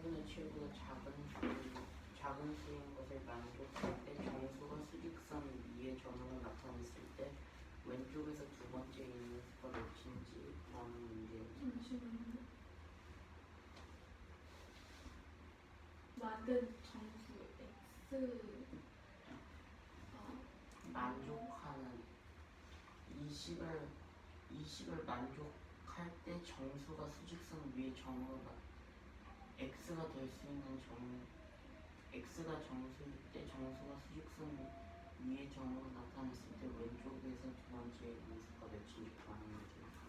8분의 7보다 작은 수인 것을 만족할 때 정수가 수직선 위의 점으로 나타냈을 때 왼쪽에서 두 번째 있는 수가 몇인지 라는 문제입니다. 잠시만요. 만든 정수 x 만족하는 이 식을 만족할 때 정수가 수직선 위의 점으로 x가 될 수 있는 x가 정수일 때 정수가 수직선 위의 점으로 나타냈을 때 왼쪽에서 두 번째 있는 수가 몇인지 구하는 문제입니다.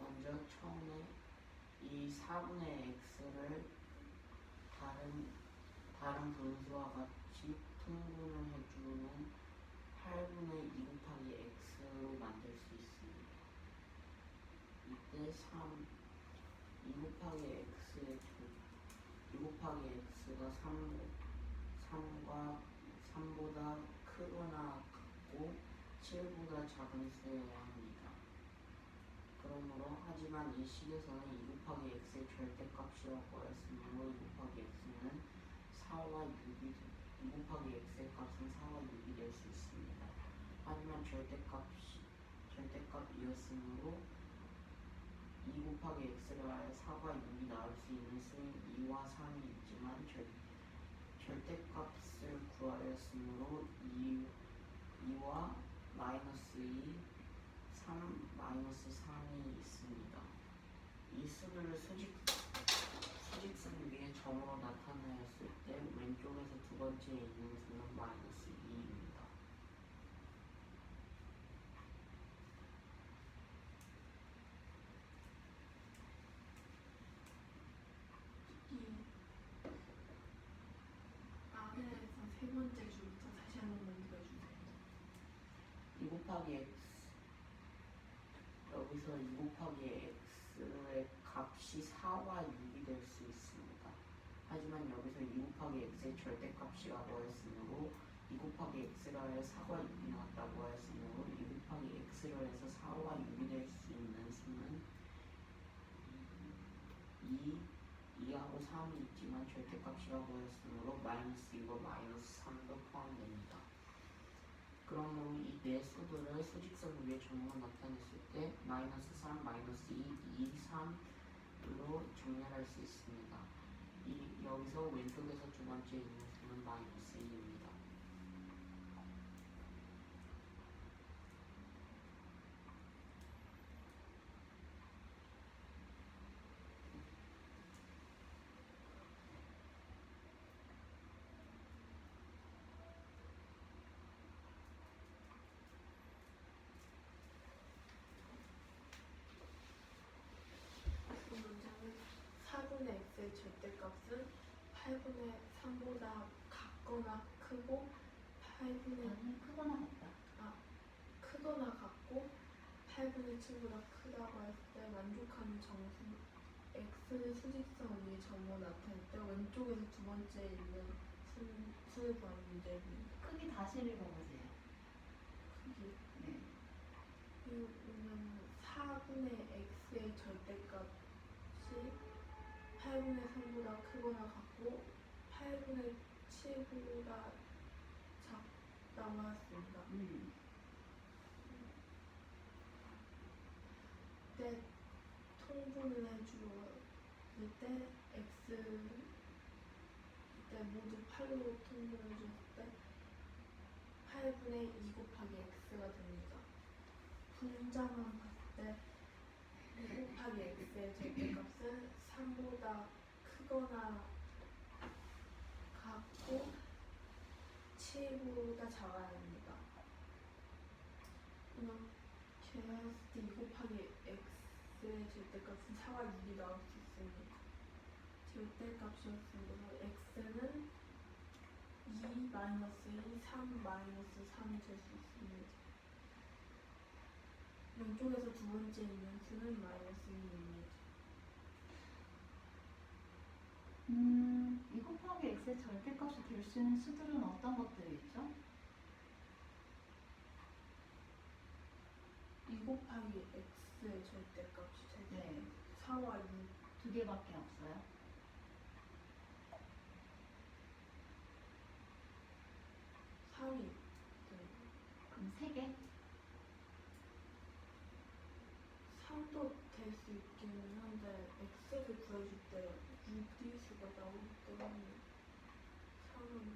먼저 처음에 이 4분의 x를 다른 분수와 같이 통분을 해주면 8분의 2 곱하기 x로 만들 수 있습니다. 이때 2 곱하기 x가 3보다 크거나 같고 7보다 작은 수여야 합니다. 그러므로 하지만 이 식에서는 2 곱하기 x의 절대값이라고 하였으므로 2 곱하기 x는 4와 6이 2 곱하기 x의 값은 4와 6이 될 수 있습니다. 하지만 절대값이었으므로 2 곱하기 x를 하여 4과 6이 나올 수 있는 수인 2와 3이 있지만 절대값을 구하였으므로 2와 마이너스 2, 3, 마이너스 3이 있습니다. 이 수들을 수직선 위에 점으로 나타내었을 때 왼쪽에서 두 번째에 있는 수는 마이너스 2입니다. 아래에서 세 번째 줄부터 다시 한 번만 읽어주세요. 2 곱하기 x 여기서 2 곱하기 x의 값이 4와 6이 될 수 있습니다. 하지만 여기서 2 곱하기 x의 절대값이라고 했으므로 2 곱하기 x를 하여 4과 6이 나왔다고 했으므로 2 곱하기 x를 해서 4와 6이 될 수 있는 수는 2하고 3이 있지만 절대값이라고 했으므로 마이너스 2과 마이너스 3도 포함됩니다. 그러므로 이 네 수들을 수직선 위에 점으로 나타냈을 때 마이너스 3, 마이너스 2, 2, 3로 정렬할 수 있습니다. 여기서 왼쪽에서 두 번째 있는 수는 마이너스 2입니다. 그 문장은 4분의 x의 절대값은 8분의 3보다 같거나 크고 8분의 아니 크거나 같다. 크거나 같고 8분의 7보다 크다고 했을 때 만족하는 정수 x는 수직선 위에 점으로 나타낼 때 왼쪽에서 두 번째 있는 수를 구하는 문제입니다. 크기 다시 읽어보세요. 크기 네. 그러면 4분의 x의 절대값이 8분의 3보다 크거나 같고 8분의 7보다 작다고 했습니다. 그때 통분을 해주었을 때 이때 모두 8로 통분을 해줬을 때 8분의 2 곱하기 x가 됩니다. 분자만 봤을 때 2 곱하기 x의 절대값은 3보다 크거나 같고 7보다 작아야 합니다. 이렇게 했을 때 2 곱하기 x의 절대값은 4와 6이 나올 수 있습니다. 절대값이었으므로 x는 2 마이너스 2, 3 마이너스 3이 될 수 있습니다. 왼쪽에서 두 번째 있는 수는 마이너스 2입니다. 2 곱하기 x의 절대값이 될 수 있는 수들은 어떤 것들이 있죠? 2 곱하기 x의 절대값이 될 수 네. 있는 4와 6. 두 개밖에 없어요? 3이 그럼 세 개? 3도 될 수 있기는 한데 x를 구해줄 때 6뒤수가 나오기 때문에 3은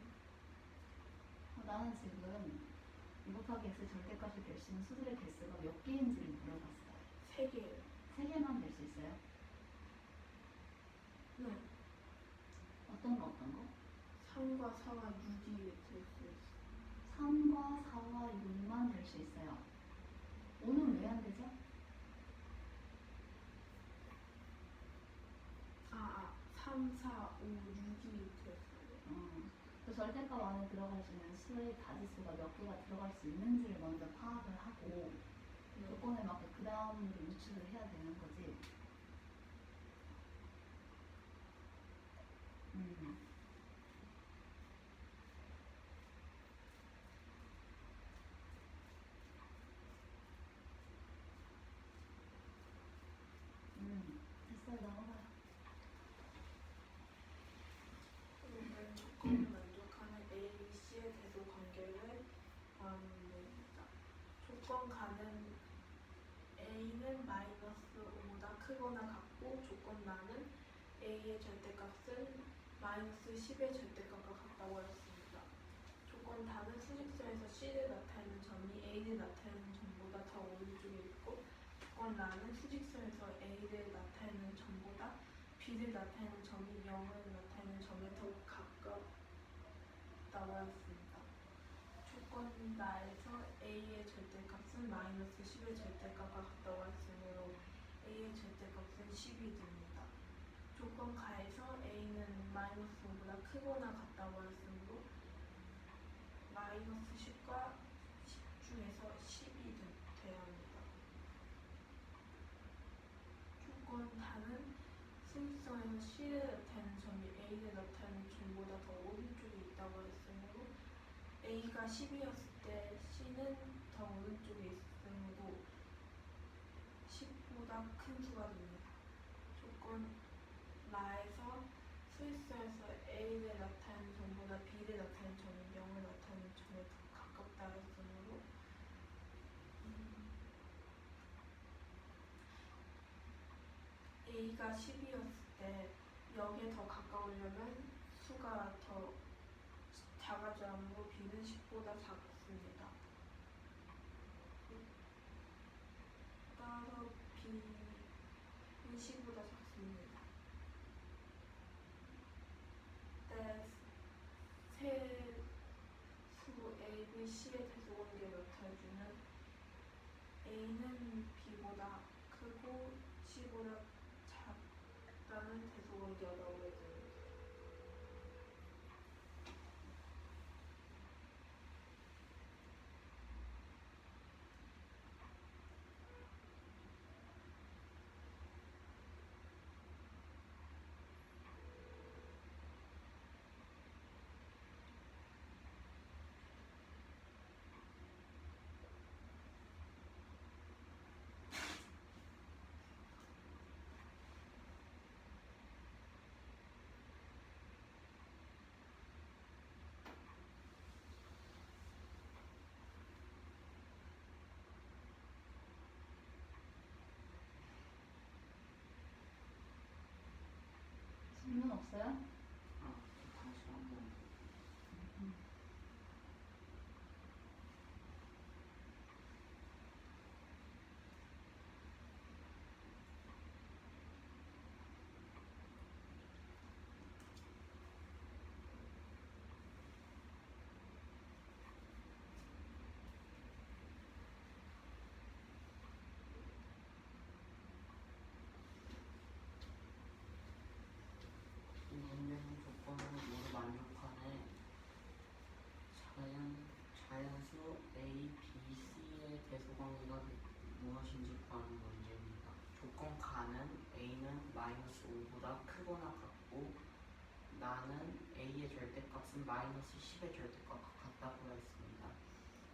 나는 지금 2 곱하기 x 절대값이 될 수 있는 수들의 개수가 몇 개인지를 물어봤어요. 3개예요. 세 개만 될 수 있어요? 네. 어떤 거 어떤 거? 3과 4와 6이 될 수 있어요. 3과 4와 6만 될 수 있어요. 5는 왜 안 되죠? 3, 4, 5, 6이 됐어요. 그 절대값 안에 들어갈 수 있는 수의 다지수가 몇 개가 들어갈 수 있는지를 먼저 파악을 하고 네. 조건에 맞게 그 다음으로 유출을 해야 되는 거지. 됐어요. 나와봐요. 그러면 조건을 만족하는 A, B, C의 대소 관계를 구합니다. 조건 가는 A는 마이너스 5보다 크거나 같고 조건 나는 A의 절대값은 마이너스 10의 절대값과 같다고 했습니다. 조건 다는 수직선에서 C를 나타내는 점이 A를 나타내는 점보다 더 오른쪽에 있고 조건 나는 수직선에서 A를 나타내는 점보다 B를 나타내는 점이 0을 나타내는 점에 더 가깝다고 했습니다. 조건 나에서 A의 절대값은 마이너스 10의 절대값과 같다고 했으므로 A의 절대값은 10이 됩니다. 조건 가에서 A는 마이너스 5보다 크거나 같다고 했으므로 마이너스 10과 10 중에서 10이 돼야 합니다. 조건 다는 수직선에서 C를 나타내는 점이 A를 나타내는 점보다 더 오른쪽에 있다고 했으므로 A가 10이었을 때 C는 더 오른쪽에 있으므로 10보다 큰 수가 됩니다. 조건 나에서 수직선에서 A를 나타내는 점보다 B를 나타내는 점이 0을 나타내는 점에 더 가깝다 했으므로 A가 10이었을 때 0에 더 가까우려면 수가 더 작아져야 하므로 B는 10보다 작습니다. 따라서 B는 10보다 작습니다. 세 수 A, B, C의 대소관계를 나타내주는 A는 B보다 크고 C보다 작다는 대소관계가 나오게 됩니다. 질문 없어요? 다시 한번. 이 문제는 조건으로 모두 만족하는 자연수 A, B, C의 대소관계가 무엇인지 구하는 문제입니다. 조건 가는 A는 마이너스 5보다 크거나 같고 나는 A의 절대값은 마이너스 10의 절대값과 같다고 했습니다.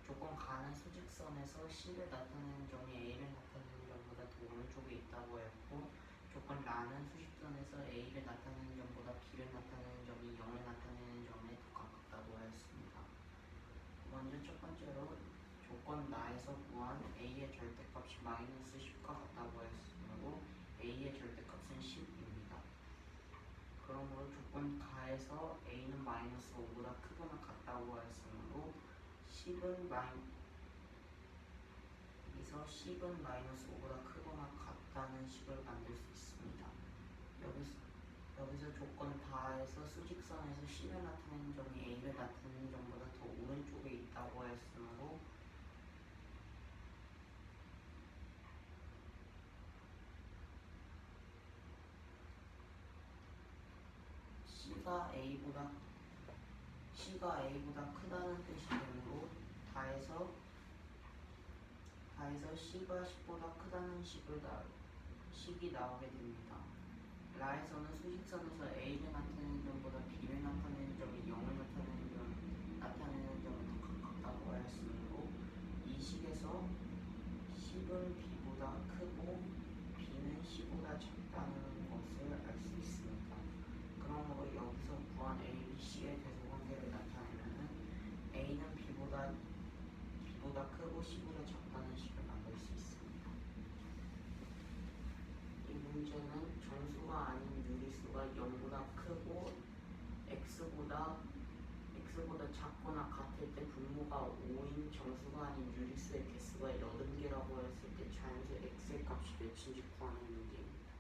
조건 가는 수직선에서 C를 나타내는 점이 A를 나타내는 점보다 더 오른쪽에 있다고 했고 조건 라는 수직선에서 A를 나타내는 점보다 B를 나타내는 점이 0을 나타내는 점에 더 가깝다고 하였습니다. 먼저 첫 번째로 조건 라에서 구한 A의 절대값이 마이너스 10과 같다고 하였으므로 A의 절대값은 10입니다. 그러므로 조건 가에서 A는 마이너스 5보다 크거나 같다고 하였으므로 10은 마이너스 5보다 크거나 같다는 식을 만들 수 있습니다. 여기서 조건 다에서 수직선에서 C를 나타내는 점이 A를 나타내는 점보다 더 오른쪽에 있다고 하였으므로 C가 A보다 크다는 뜻이 되므로 다에서 C가 10보다 크다는 식이 나오게 됩니다. 라에서는 수직선에서 A를 나타내는 점보다 B를 나타내는 점이 0을 나타내는 점에 더 가깝다고 하였으므로 이 식에서 10은 B보다 크고 B는 C보다 작다는 것을 알 수 있습니다. 그러므로 여기서 구한 A, B, C의 대소관계를 나타내면 A는 B보다 크고 C보다 작다는 식을 만들 수 있습니다. 이 문제는 정수가 아닌 유리수가 0보다 크고 x보다 작거나 같을 때 분모가 5인 정수가 아닌 유리수의 개수가 80개라고 했을 때 자연수 x의 값이 몇인지 구하는 문제입니다.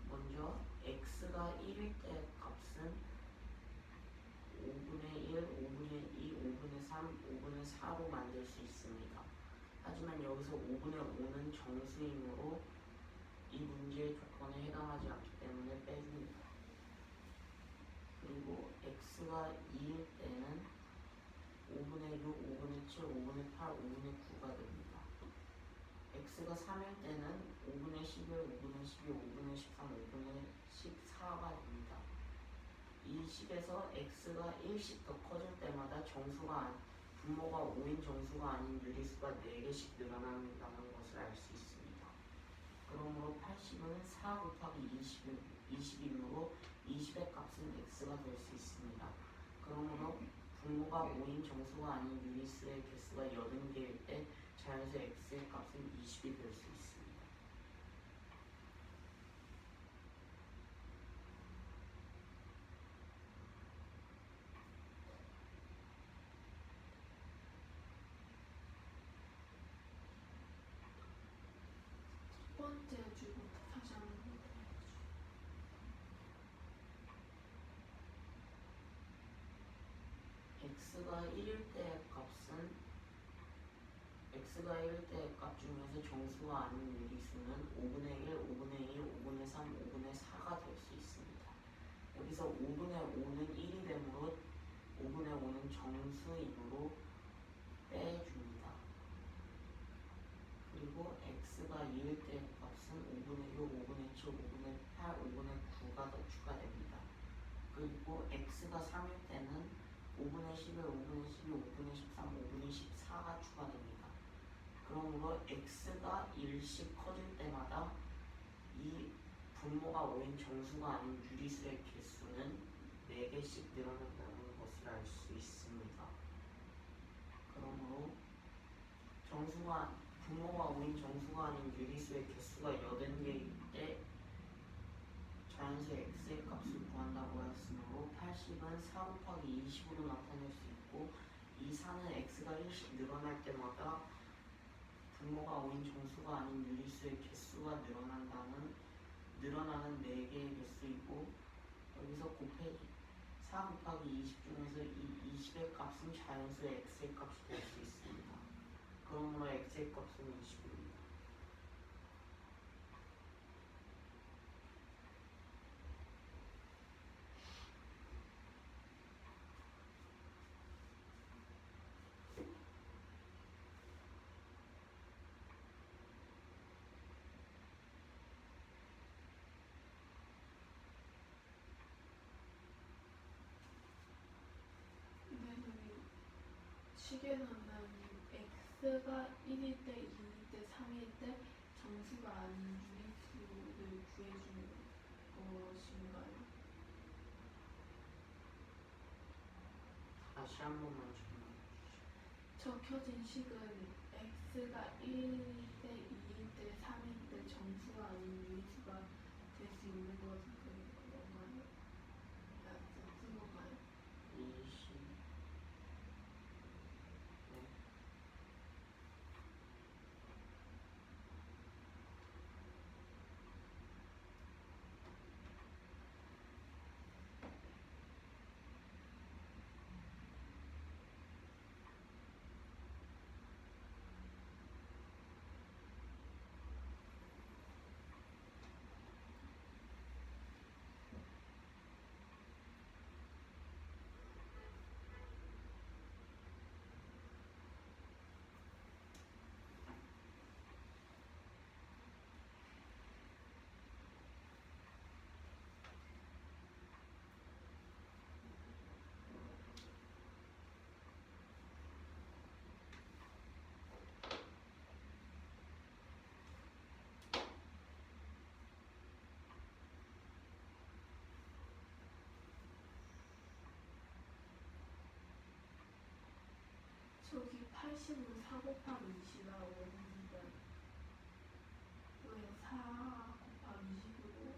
먼저 x가 1일 때의 값은 5분의 1, 5분의 2, 5분의 3, 5분의 4로 만들 수 있습니다. 하지만 여기서 5분의 5는 정수이므로 이 문제의 조건에 해당하지 않기 때문에 빼줍니다. 그리고 x가 2일 때는 5분의 6, 5분의 7, 5분의 8, 5분의 9가 됩니다. x가 3일 때는 5분의 11, 5분의 12, 5분의 13, 5분의 14가 됩니다. 이 식에서 x가 1씩 더 커질 때마다 분모가 5인 정수가 아닌 유리수가 4개씩 늘어난다는 것을 알 수 있습니다. 그러므로 80은 4 곱하기 20이므로 20의 값은 x가 될 수 있습니다. 그러므로 분모가 5인 정수가 아닌 유리수의 개수가 80개일 때 자연수 x의 값은 20이 될 수 있습니다. 첫 번째 주부터 다시 한번 보여줘. x가 1일 때의 값 중에서 정수가 아닌 유리수는 5분의 1, 5분의 2, 5분의 3, 5분의 4가 될 수 있습니다. 여기서 5분의 5는 1이 되므로 5분의 5는 정수이므로 빼줍니다. 그리고 x가 2일 때의 값은 5분의 6, 5분의 7, 5분의 8, 5분의 9가 더 추가됩니다. 그리고 x가 3일 때는 5분의 11, 5분의 12, 5분의 13, 5분의 14가 추가됩니다. 그러므로 x가 1씩 커질 때마다 이 분모가 5인 정수가 아닌 유리수의 개수는 4개씩 늘어난다는 것을 알 수 있습니다. 그러므로 분모가 5인 정수가 아닌 유리수의 개수가 80개일 때 자연수 x의 값을 구한다고 했으므로 80은 4 곱하기 20으로 나타낼 수 있고 이 4는 x가 1씩 늘어날 때마다 분모가 5인 정수가 아닌 유리수의 개수가 늘어나는 4개의 개수이고 여기서 4 곱하기 20 중에서 이 20의 값은 자연수의 x의 값이 될 수 있습니다. 그러므로 x의 값은 20입니다. 시계는 x가 1일 때, 2일 때, 3일 때 정수가 아닌 유리수를 구해주는 것인가요? 다시 한 번만 설명해 주시죠. 적혀진 식은 x가 1대 2일 때 3일 때 정수가 아닌 유리수가 될 수 있는 것은 그건가요? 쓴 건가요? 20. 네. 저기 80으로 4 곱하기 20이 나오는데 왜 4 곱하기 20으로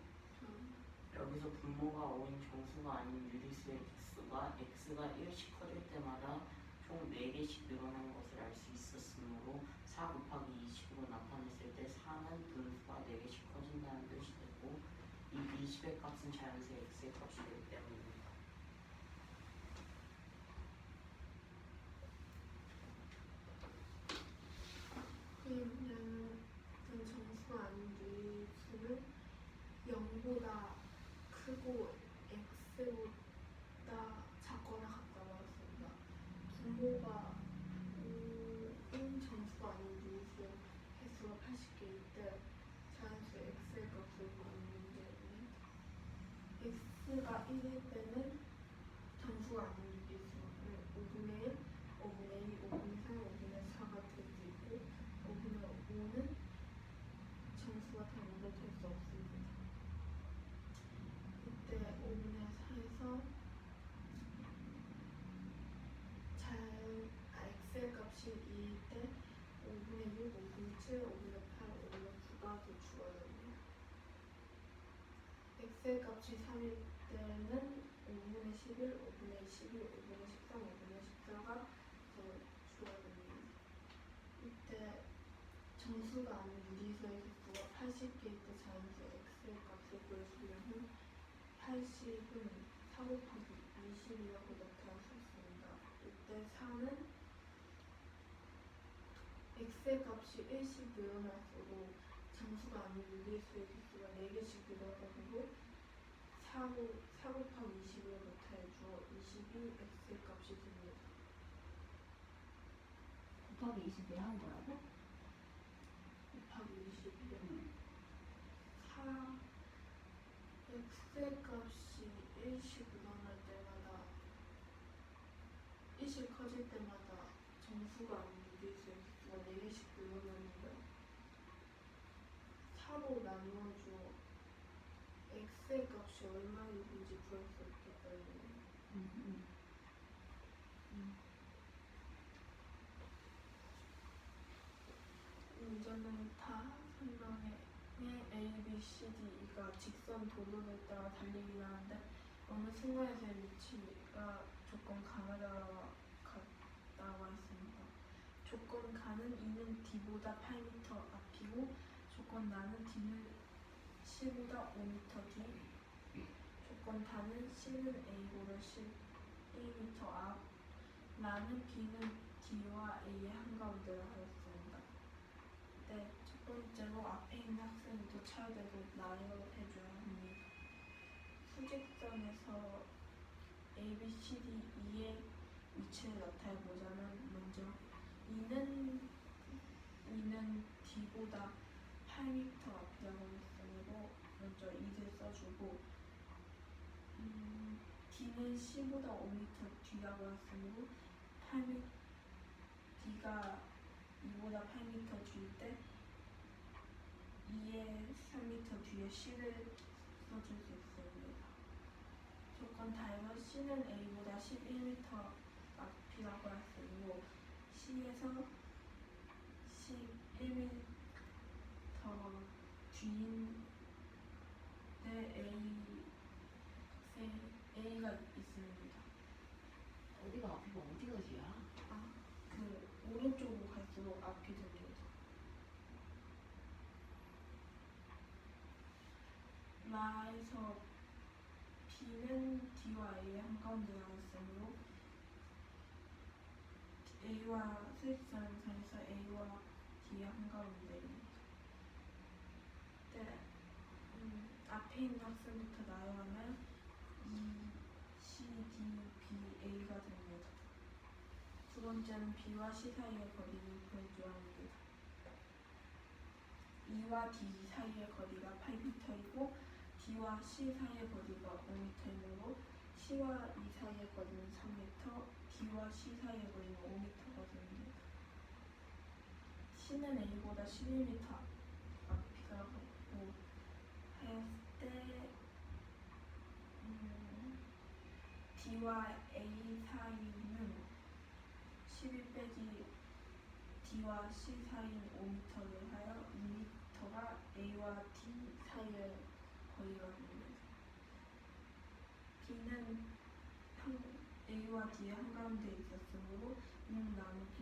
여기서 분모가 5인 정수가 아닌 유리수의 x가 1씩 커질 때마다 총 4개씩 늘어나는 것을 알 수 있었으므로 4 곱하기 20으로 나타냈을 때 4는 분수가 4개씩 커진다는 뜻이 되고 이 20의 값은 자연수의 x의 값이 되기 때문입니다. 그러면 그 정수가 아닌 유리수는 0보다 크고 x보다 작거나 같다고 했습니다. 분모가 5인 정수가 아닌 유리수의 횟수가 80개일 때 자연수 x의 값을 구하는 문제는 x가 1일 때는 정수가 아닌 유리수는 5분의 1, 5분의 2, 5분의 3, 5분의 4가 될 수 있고 5분의 5는 정수가 다른데 될 수 없습니다. 이때 5분의 4에서 x의 값이 2일 때 5분의 6, 5분의 7, 5분의 8, 5분의 9가 도출하거든요. x의 값이 3일 때는 5분의 11, 5분의 21, 5분의 13, 5분의 14가 도출하거든요. 이때 정수가 아닌 유리수의 개수가 80개일 때 자연수 x의 값을 구해주려면 80은 4 곱하기 20이라고 나타낼 수 있습니다. 이때 4는 x의 값이 1씩 늘어날수록 정수가 아닌 유리수의 개수가 4개씩 늘어나고 4 곱하기 20으로 나타내주어 20이 x의 값이 됩니다. 곱하기 20을 한 거라고? 곱하기 20이요? 4 x의 값이 1씩 늘어날 때마다 1씩 커질 때마다 정수가 아닌 유리수의 개수가 4개씩 늘어나는데 4로 나누어줘 x의 값이 얼마인지 구할 수 있기 때문에 문제는 다 설명에 A, B, C, D가 직선 도로를 따라 달리긴 하는데 어느 순간에서의 위치가 조건 가느다라고 했습니다. 조건 가는 E는 D보다 8m 앞이고 조건 나는 D는 C보다 5m 뒤, 조건 다는 C는 A보다 11m 앞, 나는 B는 D와 A의 한가운데를 하였습니다. 네, 첫 번째로 앞에 있는 학생도 차례대로 나열해줘야 합니다. 수직선에서 A, B, C, D, E의 위치를 나타내보자면 먼저 E는 D보다 8m 앞이라고 했으므로 먼저 2를 써주고 D는 C보다 5m 뒤라고 했으므로 D가 2보다 8m 뒤일 때 2의 3m 뒤에 C를 써줄 수 있습니다. 조건 다에서 C는 A보다 11m 앞이라고 할 수 있고 C에서 11m 뒤인데 A가 있습니다. 어디가 앞이고 어디가 뒤야? 그 오른쪽으로 갈수록 앞이 됩니다. 라에서 B는 D와 A의 한가운데 나왔으므로 A와 수직선상에서 A와 D의 한가운데입니다. 네, 앞에 있는 학생부터 나열하면 E, C, D, B, A가 됩니다. 두 번째는 B와 C 사이의 거리를 구해줘야 합니다. E와 D 사이의 거리가 8m이고 D와 C 사이의 거리가 5m이므로 C와 E 사이의 거리는 3m, D와 C 사이의 거리는 5m가 됩니다. C는 A보다 11m 앞이라고 하였을 때 D와 A 사이는 11 빼기 D와 C 사이인 5m를 하여 2m가 A와 D 사이의 거리가 됩니다. B는 A와 D의 한가운데 있었으므로 6 나누기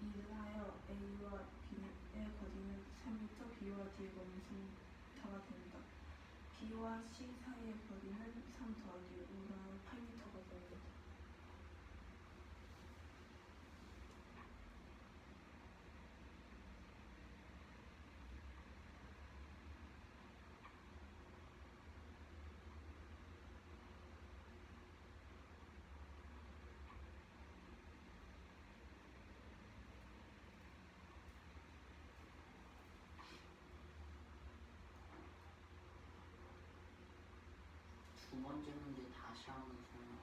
2를 하여 A와 B의 거리는 3m, B와 D의 거리는 3m가 됩니다. B와 C 사이의 거리는 3 더하기 5를 하여 8m가 됩니다. 두 번째 문제 다시 한번 설명.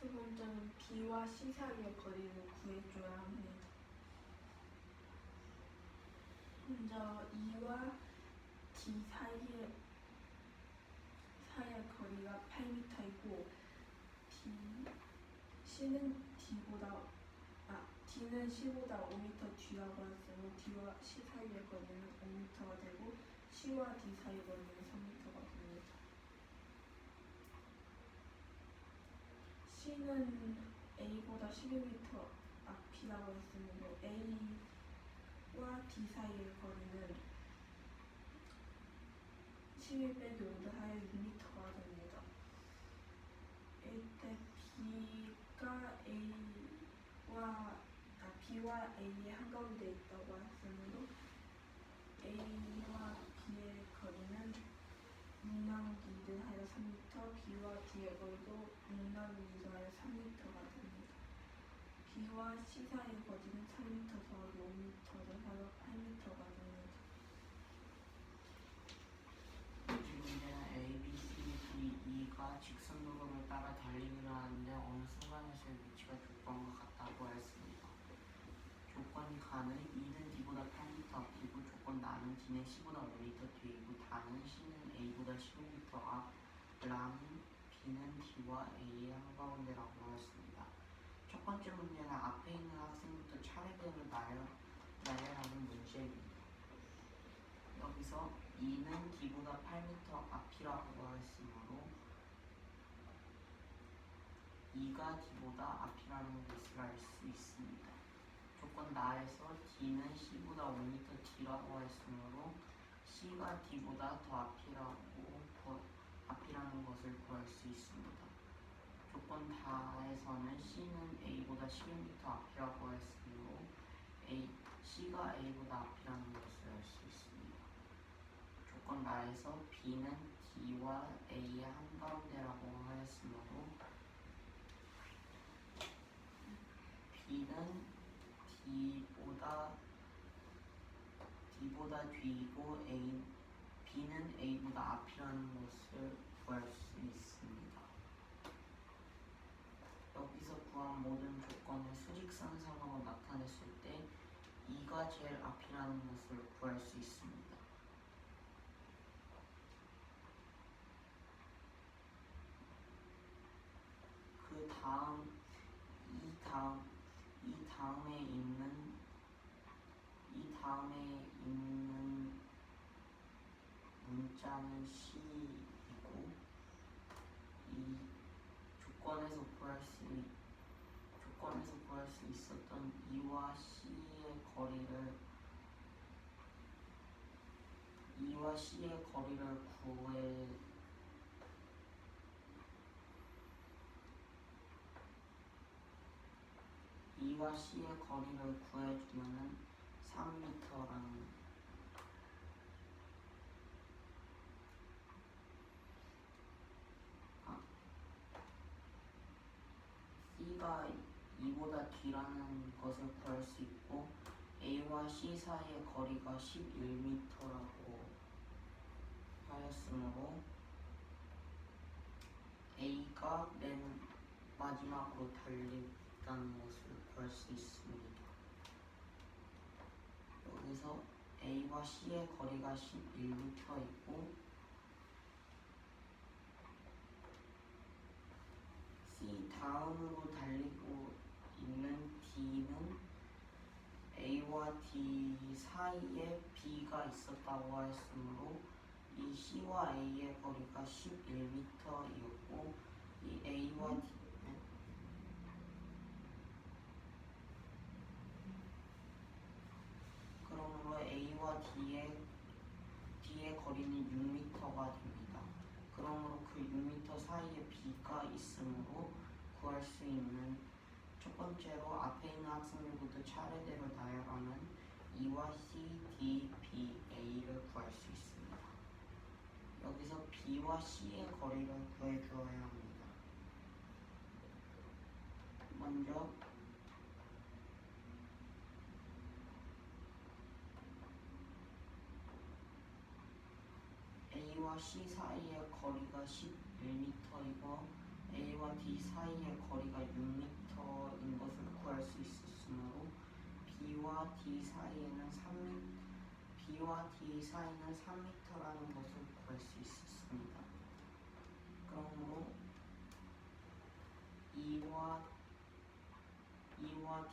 두 번째는 B와 C 사이의 거리를 구해줘야 합니다. 먼저 E와 D 사이의 거리가 8m이고 D는 C보다 5m 뒤라고 했으므로 D와 C 사이의 거리는 5m가 되고 C와 D 사이의 거리는 3m가 됩니다. C는 A보다 11m 앞이라고 했으므로 A와 D 사이의 거리는 11 빼기 5를 하여 6m가 됩니다. 이때 B와 A의 한가운데 있다고 했으므로 A와 B의 거리는 6 나누기 2를 하여 3m, B와 D의 거리도 6 나누기 2를 하여 3m가 됩니다. B와 C 사이의 거리는 3m 더하기 5m를 하여 8m가 됩니다. 이 문제는 A, B, C, D, E가 직선 도로를 따라 달리기를 하는데 어느 순간에서의 위치가 조건과 같다고 했습니다. 조건이 가는 E는 D보다 8m 앞이고 조건 나는 D는 C보다 5m 뒤이고 다는 C는 A보다 15m 앞, 라는 B는 D와 A의 한가운데라고 하였습니다. 첫 번째 문제는 앞에 있는 학생부터 차례대로 나열하는 문제입니다. 여기서 E는 D보다 8m 앞이라고 하였으므로 E가 D보다 앞이라는 것을 알 수 있습니다. 조건 나에서 D는 C보다 5m 뒤라고 했으므로 C가 D보다 더 앞이라는 것을 구할 수 있습니다. 조건 다에서는 C는 A보다 11m 앞이라고 했으므로 C가 A보다 앞이라는 것을 알 수 있습니다. 조건 나에서 B는 D와 A의 한가운데라고 하였으므로 B는 D보다 뒤이고 B는 A보다 앞이라는 것을 구할 수 있습니다. 여기서 구한 모든 조건을 수직선상으로 나타냈을 때 2가 제일 앞이라는 것을 구할 수 있습니다. 그 다음 이 다음에 있는 문자는 C이고 이 조건에서 구할 수 있었던 E와 C의 거리를 구해 E와 C의 거리를 구해주면은 3m라는 C가 2보다 뒤라는 것을 구할 수 있고 A와 C 사이의 거리가 11m라고 하였으므로 A가 맨 마지막으로 달린다는 것을 구할 수 있습니다. 여기서 A와 C의 거리가 11m이고 C 다음으로 달리고 있는 D는 A와 D 사이에 B가 있었다고 하였으므로 이 C와 A의 거리가 11m이었고 이 A와 D는 그러므로 A와 D의 거리는 6m가 됩니다. 그러므로 그 6m 사이에 B가 있으므로 구할 수 있는 첫 번째로 앞에 있는 학생들부터 차례대로 나열하면 E와 C, D, B, A를 구할 수 있습니다. 여기서 B와 C의 거리를 구해주어야 합니다. 먼저 A와 C 사이의 거리가 11m이고 A와 D 사이의 거리가 6m인 것을 구할 수 있었으므로 B와 D 사이는 3m라는 것을 구할 수 있었습니다. 그러므로 E와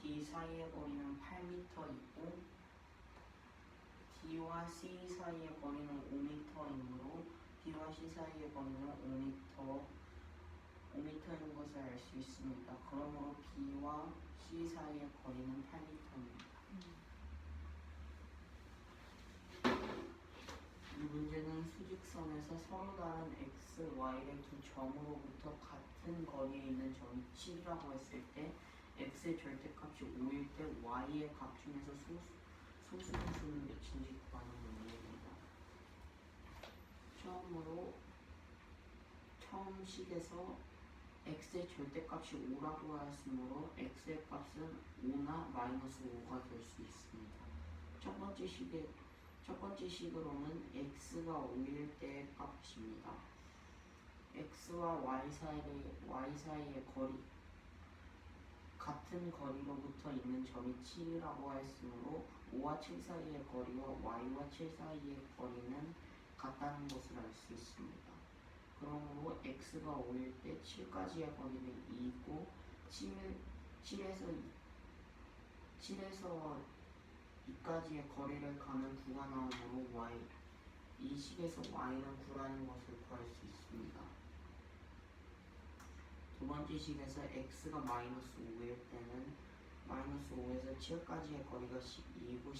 D 사이의 거리는 8m이고 D와 C 사이의 거리는 5m이므로 D와 C 사이의 거리는 5m인 것을 알 수 있습니다. 그러므로 B와 C 사이의 거리는 8m입니다. 이 문제는 수직선에서 서로 다른 x, y의 두 점으로부터 같은 거리에 있는 점이 7이라고 했을 때 x의 절대값이 5일 때 y의 값 중에서 소수의 수는 몇인지 구하는 문제입니다. 처음 식에서 x의 절대값이 5라고 하였으므로 x의 값은 5나 마이너스 5가 될 수 있습니다. 첫 번째 식으로는 x가 5일 때의 값입니다. x와 y 사이의 거리 같은 거리로부터 있는 점이 7이라고 하였으므로 5와 7 사이의 거리와 y와 7 사이의 거리는 같다는 것을 알 수 있습니다. 그러므로 x가 5일 때 7까지의 거리는 2이고 7에서 2까지의 거리를 가는 구가 나오므로 이 식에서 y는 9라는 것을 구할 수 있습니다. 두 번째 식에서 x가 마이너스 5일 때는 마이너스 5에서 7까지의 거리가 12이고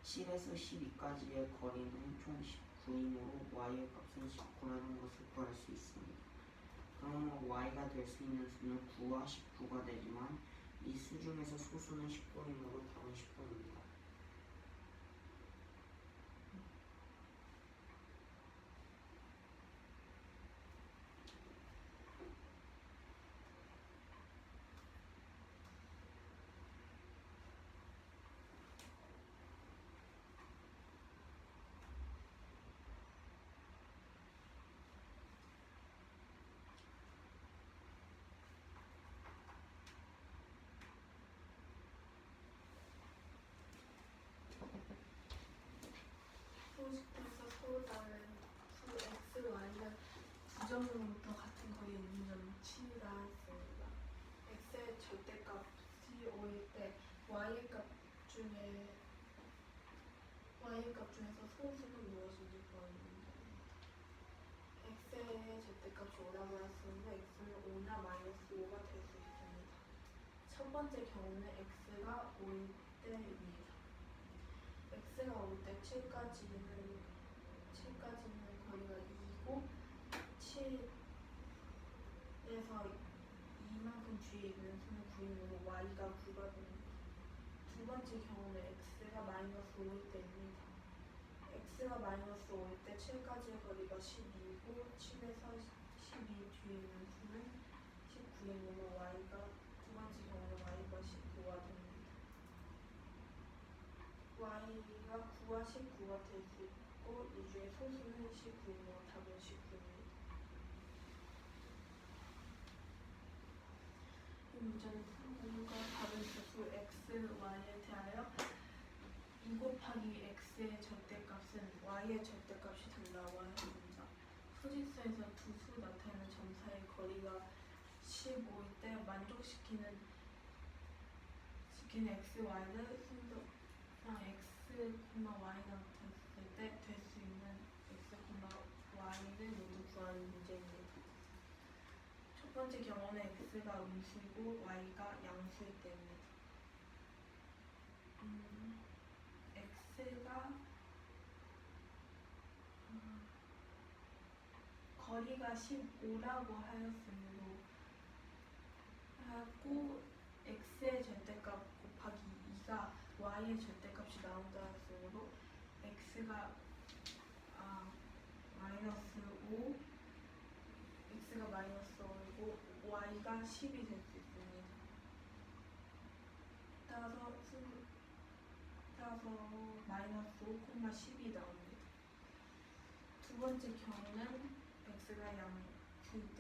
7에서 12까지의 거리는 총 19이므로 y의 값은 19라는 것을 구할 수 있습니다. 그러면 y가 될 수 있는 수는 9와 19가 되지만 이 수 중에서 소수는 19이므로 답은 19입니다. 지점으로부터 같은 거리에 있는 점이 7이라 했습니다. x의 절대값이 5일 때 y의 값 중에서 소수는 무엇인지 구하는 문제입니다. x의 절대값이 5라고 했었는데 x는 5나 마이너스 5가 될 수 있습니다. 첫 번째 경우는 x가 5일 때입니다. x가 5일 때 7까지는 거리가 2고 7에서 이만큼 뒤에 있는 수는 9이므로 y가 9가 됩니다. 두 번째 경우는 x가 마이너스 5일 때입니다. x가 마이너스 5일 때 7까지의 거리가 12이고 7에서 12 뒤에 있는 수는 19이므로 두 번째 경우는 y가 19가 됩니다. y가 9와 19가 될 수 있고 이 중에 소수는 19이므로 답은 19입니다. 이 문제는 상관과 다른 수수 x, y에 대하여 2 곱하기 x의 절대값은 y의 절대값이 된다고 했습니다. 소지서에서 두 수 나타내는 점 사이의 거리가 15일 때 만족시키는 x, y를 순서상 x, y가 나타났을 때 될 수 있는 x, y를 모두 구하는 문제입니다. 첫 번째 경우는 x가 음수이고 y가 양수일 때입니다. x가 거리가 15라고 하였으므로 하고 x의 절대값 곱하기 2가 y의 절대값이 나온다 했으므로 x가 마이너스 5 x가 마이너스 5이고 y가 10이 될 수 있습니다. 따라서 마이너스 5, 10이 나옵니다. 두 번째 경우는 x가 양수일 때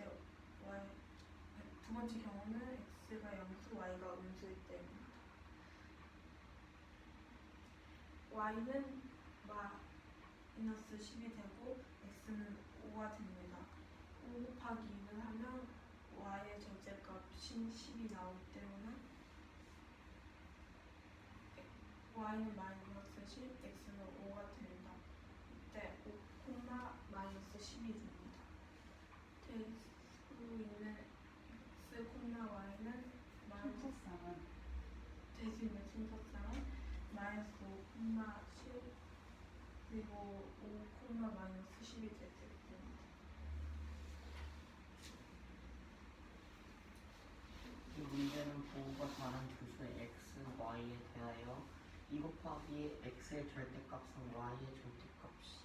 두 번째 경우는 x가 양수, y가 음수일 때입니다. y는 마이너스 10이 되고 x는 5가 됩니다. 5 곱하기 2를 하면 y의 절대값인 10이 나오기 때문에 y는 마이너스 10, x는 5가 됩니다. 이때 5, 마이너스 10이 됩니다. 될 수 있는 x, y는 순서상은 될 수 있는 순서상은 마이너스 5, 10 그리고 5, 마이너스 10이 될 수 있습니다. 이 문제는 부호가 다른 조수의 x, y에 대하여 2 곱하기 x의 절대값은 y의 절대값이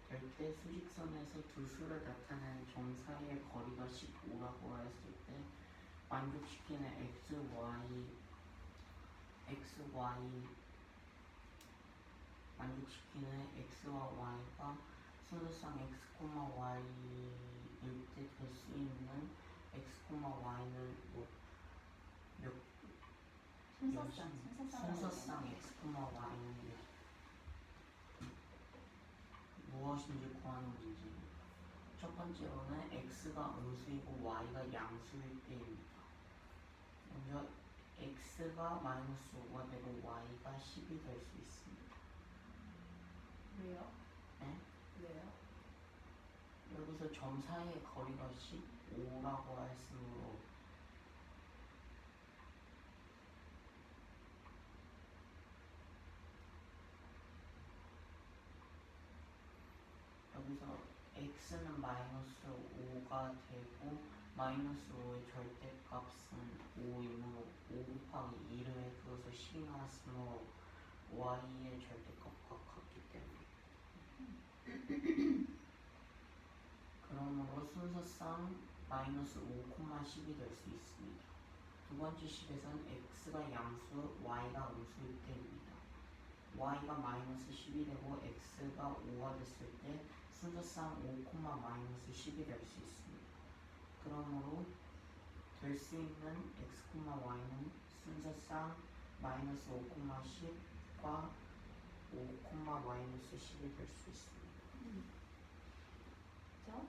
될 때 수직선에서 두 수를 나타내는 점 사이의 거리가 15라고 했을 때 만족시키는 만족시키는 x와 y가 순서상 x, y일 때 될 수 있는 x, y는 순서상 x, y는 무엇인지 구하는 문제입니다. 첫 번째로는 x가 음수이고 y가 양수일 때입니다. 먼저 x가 마이너스 5가 되고 y가 10이 될 수 있습니다. 왜요? 네? 왜요? 여기서 점 사이의 거리가 15라고 했으므로 여기서 x는 마이너스 5가 되고 마이너스 5의 절대값은 5이므로 5 곱하기 2를 해 그것을 10이 나왔으므로 y의 절대값과 같기 때문에 그러므로 순서상 마이너스 5, 10이 될 수 있습니다. 두 번째 식에서는 x가 양수, y가 음수일 때입니다. y가 마이너스 10이 되고 x가 5가 됐을 때 순서상 5, 마이너스 10이 될 수 있습니다. 그러므로 될 수 있는 x, y는 순서상 마이너스 5, 10과 5, 마이너스 10이 될 수 있습니다. 그죠?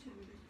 그치 그치.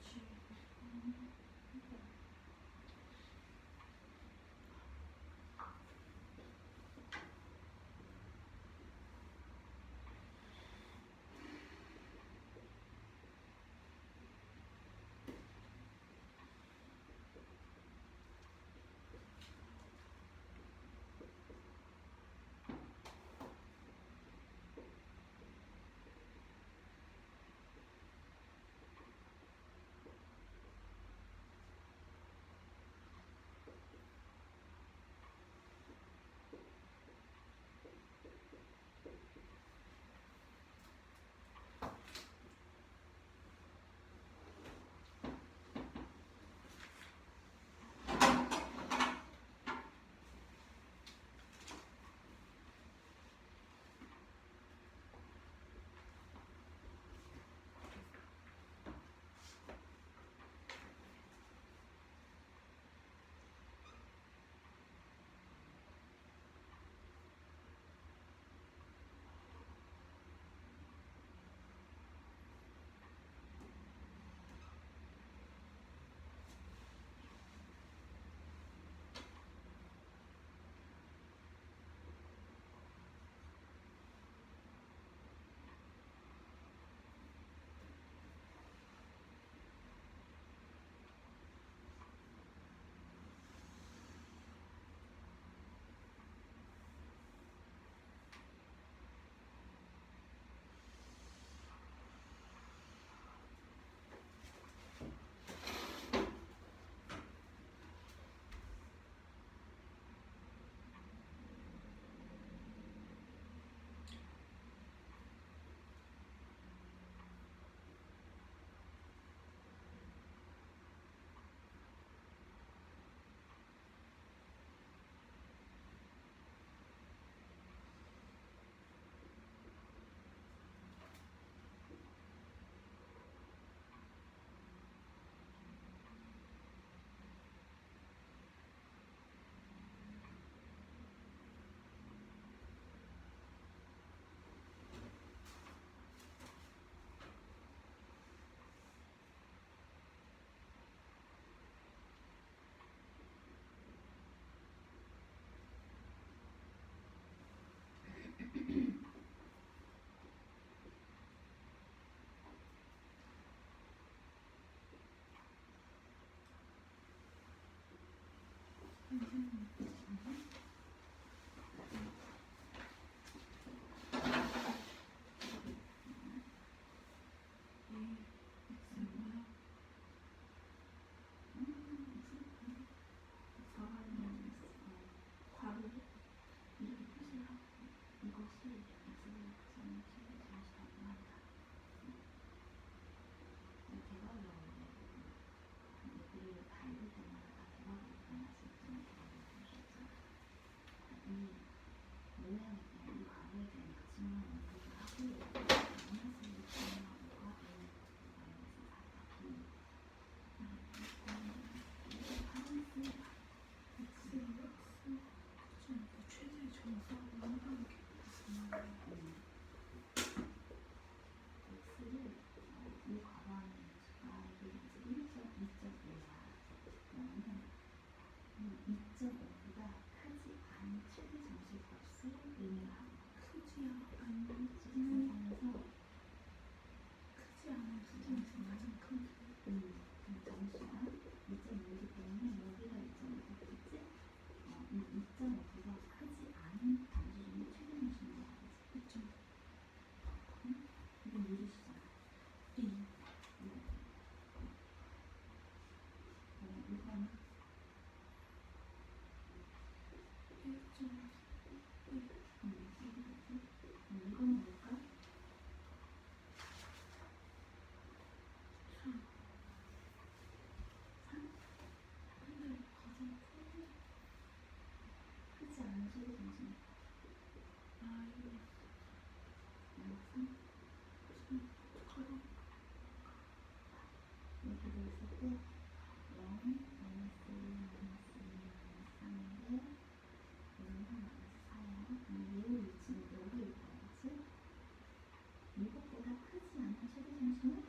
이것보다 크지 않은 최대 점수는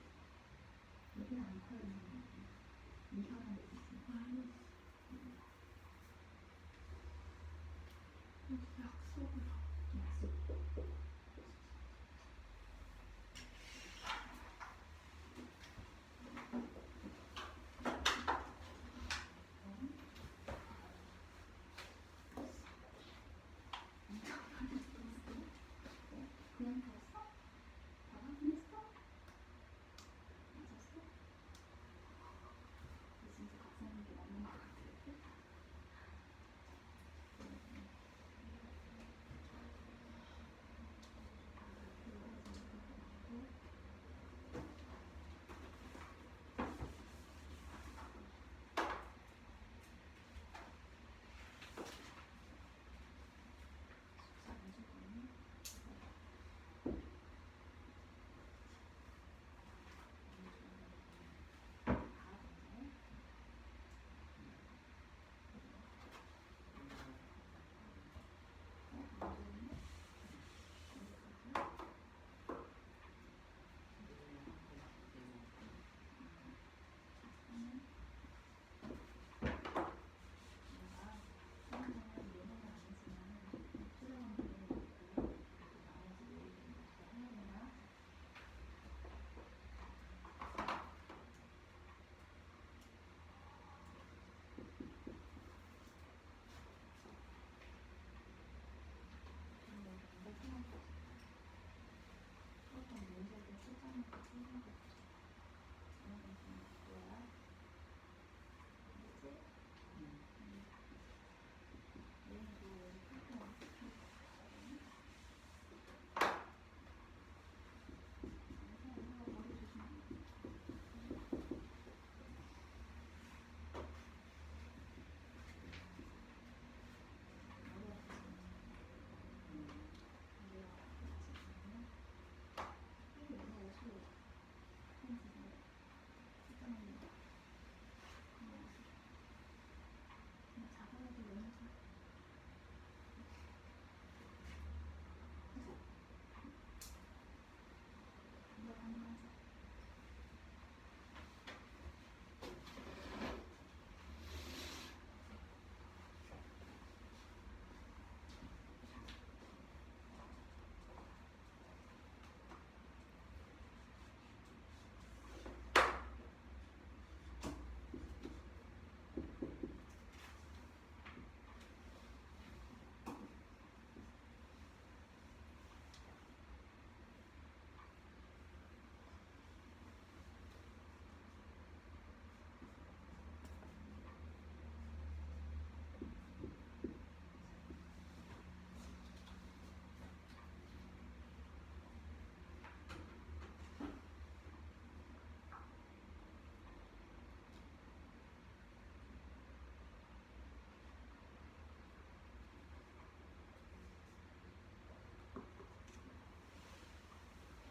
여기가 안 약속을 약속. 그냥 됐어? 다 확인했어? 맞았어? 진짜 각성하는 게 맞는 것 같아.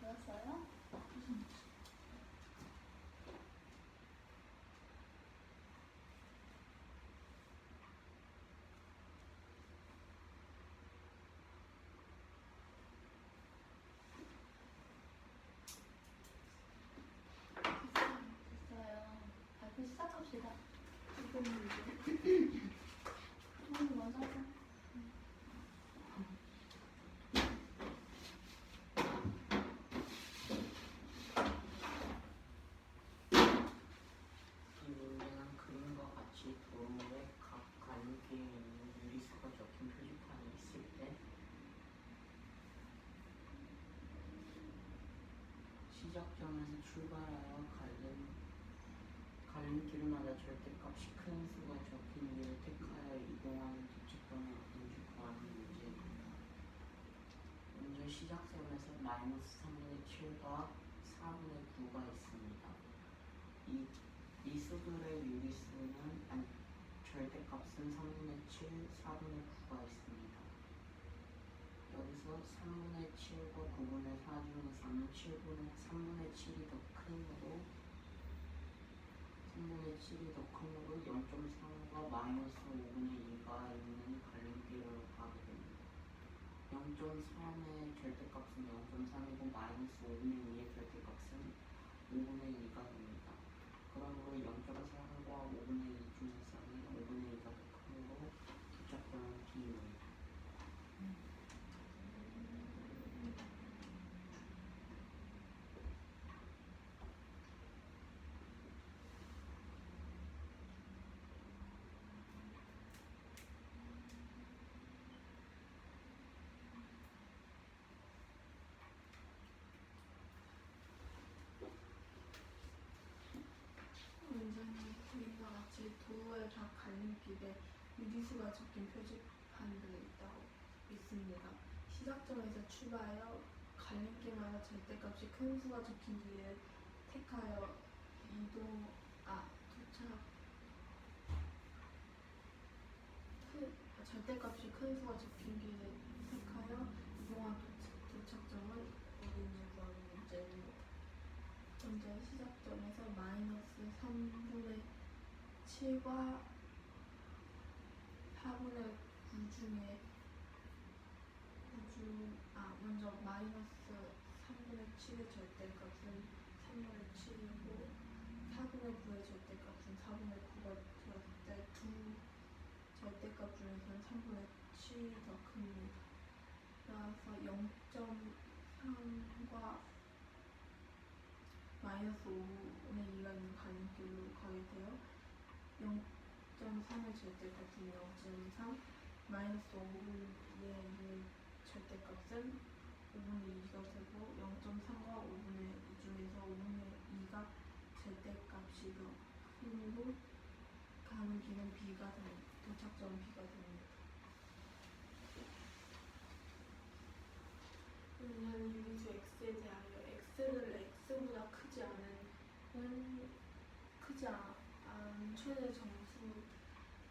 들었어요? 됐어요. 발표 시작합시다. 먼저 하자. 이 문제는 그림과 같이 도로의 각 가림길에 있는 유리수가 적힌 표지판이 있을 때 시작점에서 출발하여 갈림길마다 절대값이 큰 수가 적힌 길을 택하여 이동하는 도착점이 어딘지 구하는 문제입니다. 먼저 시작점에서 마이너스 3분의 7과 4분의 9가 있습니다. 이 수들의 유리수는 절대값은 3분의 7, 4분의 9가 있습니다. 여기서 3분의 7과 9분의 4 중에서는 3분의 7이 더 크므로 0.3과 마이너스 5분의 2가 있는 갈림길로 가게 됩니다. 0.3의 절대값은 0.3이고 마이너스 5분의 2의 절대값은 5분의 2가 됩니다. 그러므로 0.3과 5분의 2 중에서는 5분의 2가 더 크므로 도착점은 D입니다. 집에 유리수가 적힌 표지판들이 있습니다. 시작점에서 출발하여 갈림길마다 절대값이 큰 수가 적힌 길을 택하여 절대값이 큰 수가 적힌 길을 택하여 이동한 도착점은 어딘지 구하는 문제입니다. 먼저 시작점에서 마이너스 3분의 7과 4분의 9 중에 먼저 마이너스 3분의 7의 절대값은 3분의 7이고 4분의 9의 절대값은 4분의 9가 되었을 때 두 절대값 중에서는 3분의 7이 더 큽니다. 따라서 0.3과 마이너스 5분의 2가 있는 갈림길로 가게 되어 0.3의 절대값은 0.3, 마이너스 5분의 2의 절대값은 5분의 2가 되고 0.3과 5분의 2 중에서 5분의 2가 절대값이 더 크므로 가는 길은 B가 됩니다. 도착점은 B가 됩니다. 그러면 유리수 X에 대하여 X를 X보다 크지 않은 최대 정수가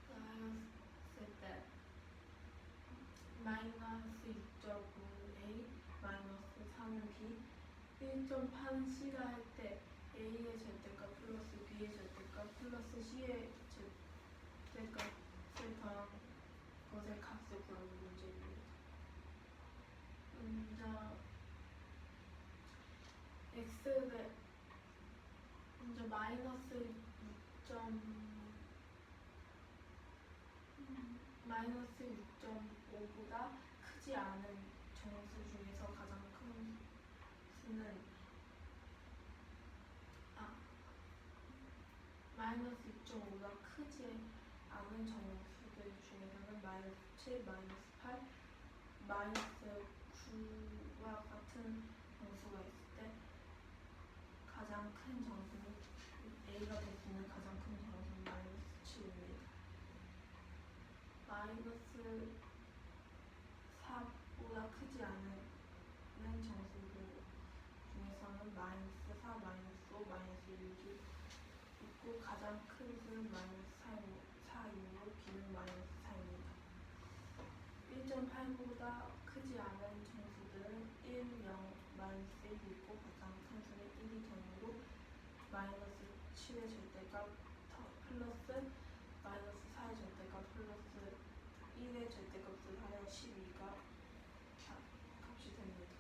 하였을 때 마이너스 6.5는 A, 마이너스 4는 B, 1.8은 C라 할 때 A의 절대값 플러스 B의 절대값 플러스 C의 절대값을 더한 것의 값을 구하는 문제입니다. 먼저 마이너스 6.5보다 크지 않은 정수 중에서 가장 큰 수는 마이너스 6.5보다 크지 않은 정수들 중에서는 마이너스 7, 마이너스 8, 마이너스 9와 같은 정수가 있을 때 가장 큰 정수는 A가 될 수 있는 가장 큰 정수는 마이너스 7입니다. 마이너스 4보다 크지 않은 정수들 중에서는 마이너스 4, 마이너스 5, 마이너스 6이 있고 가장 큰 수는 마이너스 4이므로 B는 마이너스 4입니다. 1.8보다 크지 않은 정수들은 1, 0, 마이너스 1이 있고 가장 큰 수는 1이 되므로 마이너스 7의 절대값 플러스 마이너스 4의 절대값 플러스 1의 절대값을 하여 12가 값이 됩니다.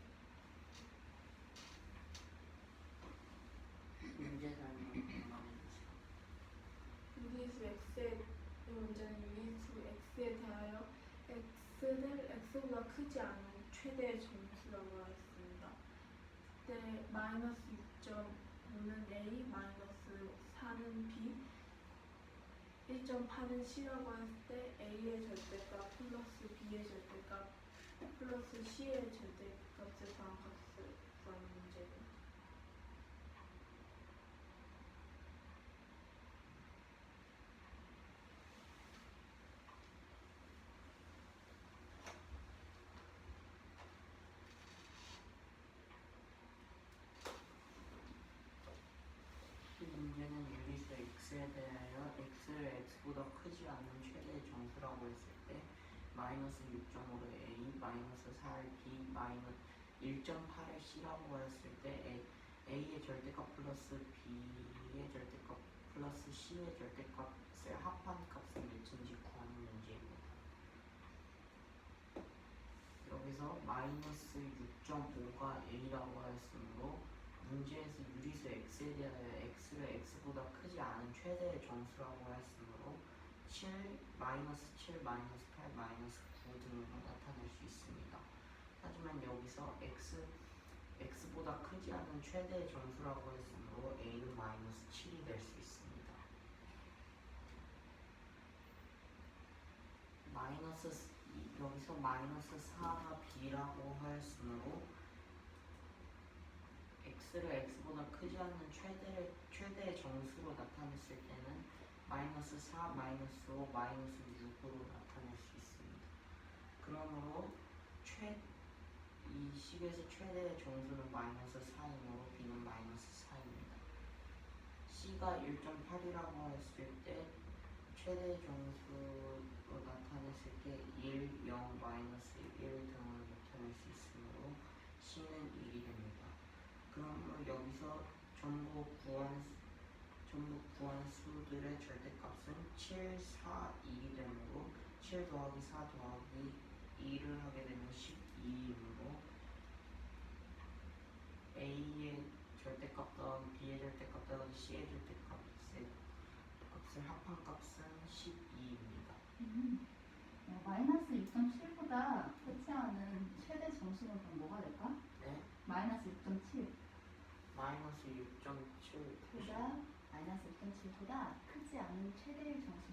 문제 설명 해주세요. 유리수 X의 문제는 유리수 X에 대하여 X를 X보다 크지 않은 최대의 정수라고 하였습니다. 그때 마이너스 6.5는 A, 마이너스 4는 B, 1.8은 C라고 했을 때 A의 절대값 플러스 B의 절대값 플러스 C의 절대값을 더한 값을 구하는 문제입니다. 이 문제는 유리수 X에 대하여 X를 X보다 크지 않은 최대의 정수라고 했을 때 마이너스 6.5를 A, 마이너스 4를 B, 마이너스 1.8을 C라고 했을 때 A의 절대값 플러스 B의 절대값 플러스 C의 절대값을 합한 값을 몇인지 구하는 문제입니다. 여기서 마이너스 6.5가 A라고 하였으므로 문제에서 유리수 X에 대하여 X를 X보다 크지 않은 최대의 정수라고 하였으므로 7, 마이너스 7, 마이너스 8, 마이너스 9 등으로 나타낼 수 있습니다. 하지만 여기서 X보다 크지 않은 최대의 정수라고 했으므로 A는 마이너스 7이 될 수 있습니다. 여기서 마이너스 4가 B라고 하였으므로 X를 X보다 크지 않는 최대의 정수로 나타냈을 때는 마이너스 4, 마이너스 5, 마이너스 6으로 나타낼 수 있습니다. 그러므로 이 식에서 최대의 정수는 마이너스 4이므로 b는 마이너스 4입니다. c가 1.8이라고 했을 때 최대의 정수로 나타냈을 때 1, 0, 마이너스 1 등으로 나타낼 수 있으므로 c는 1이 됩니다. 그러므로 여기서 전부 구한 수들의 절대값은 7, 4, 2이 되므로 7 더하기 4 더하기 2를 하게 되면 12이므로 A의 절대값 더하기 B의 절대값 더하기 C의 값을 합한 값은 12입니다. 마이너스 6.7보다 크지 않은 최대 정수는 그럼 뭐가 될까? 네? 마이너스 6.7 마이너스 6.7 보다 마이너스 6.7보다 크지 않은 최대의 정수는